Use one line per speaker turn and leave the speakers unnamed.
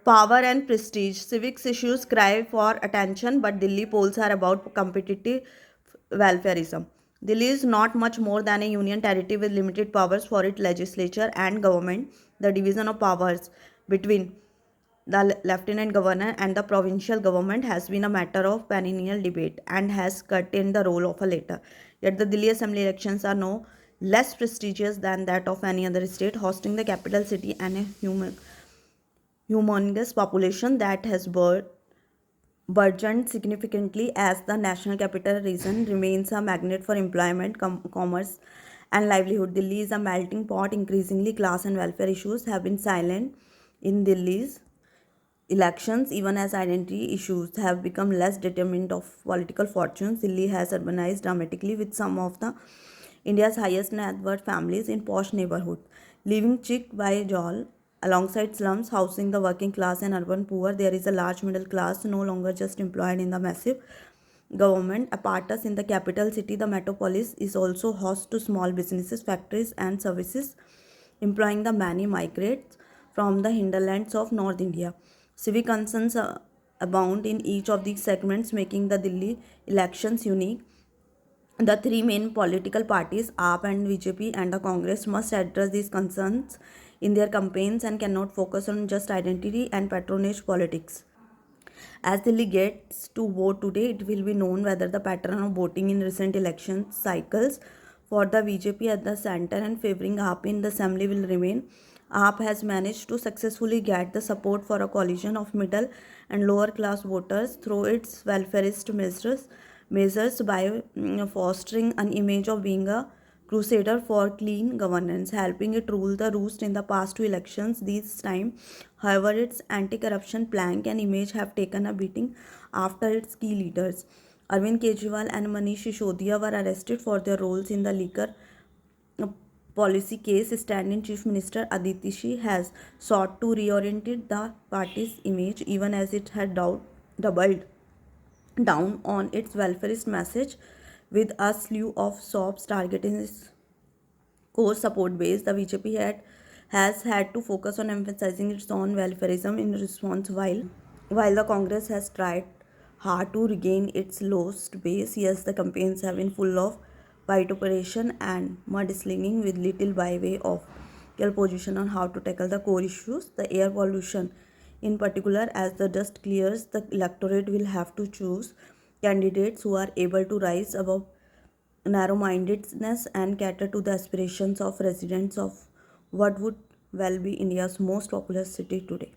Power and prestige. Civics issues cry for attention, but Delhi polls are about competitive welfareism. Delhi is not much more than a union territory with limited powers for its legislature and government. The division of powers between the lieutenant governor and the provincial government has been a matter of perennial debate and has curtailed the role of a latter. Yet the Delhi Assembly elections are no less prestigious than that of any other state, hosting the capital city and a humongous population that has burgeoned significantly as the national capital region remains a magnet for employment, commerce, and livelihood. Delhi is a melting pot. Increasingly, class and welfare issues have been silent in Delhi's elections, even as identity issues have become less determinant of political fortunes. Delhi has urbanized dramatically with some of the India's highest net worth families in posh neighborhoods, living cheek by jowl alongside slums housing the working class and urban poor. There is a large middle class no longer just employed in the massive government apparatus in the capital city. The metropolis is also host to small businesses, factories, and services, employing the many migrants from the hinterlands of North India. Civic concerns abound in each of these segments, making the Delhi elections unique. The three main political parties, AAP and BJP and the Congress, must address these concerns in their campaigns and cannot focus on just identity and patronage politics. As Delhi gets to vote today, it will be known whether the pattern of voting in recent election cycles for the BJP at the center and favoring AAP in the assembly will remain. AAP has managed to successfully get the support for a coalition of middle and lower class voters through its welfarist measures by fostering an image of being a crusader for clean governance, helping it rule the roost in the past two elections. This time, however, its anti-corruption plank and image have taken a beating after its key leaders, Arvind Kejriwal and Manish Sisodia, were arrested for their roles in the liquor policy case. Standing Chief Minister Aditi Shi has sought to reorient the party's image, even as it had doubled down on its welfarist message with a slew of sops targeting its core support base. The BJP has had to focus on emphasizing its own welfarism in response, while the Congress has tried hard to regain its lost base. Yes, the campaigns have been full of vituperation and mudslinging with little by way of clear position on how to tackle the core issues. The air pollution, in particular, as the dust clears, the electorate will have to choose candidates who are able to rise above narrow-mindedness and cater to the aspirations of residents of what would well be India's most populous city today.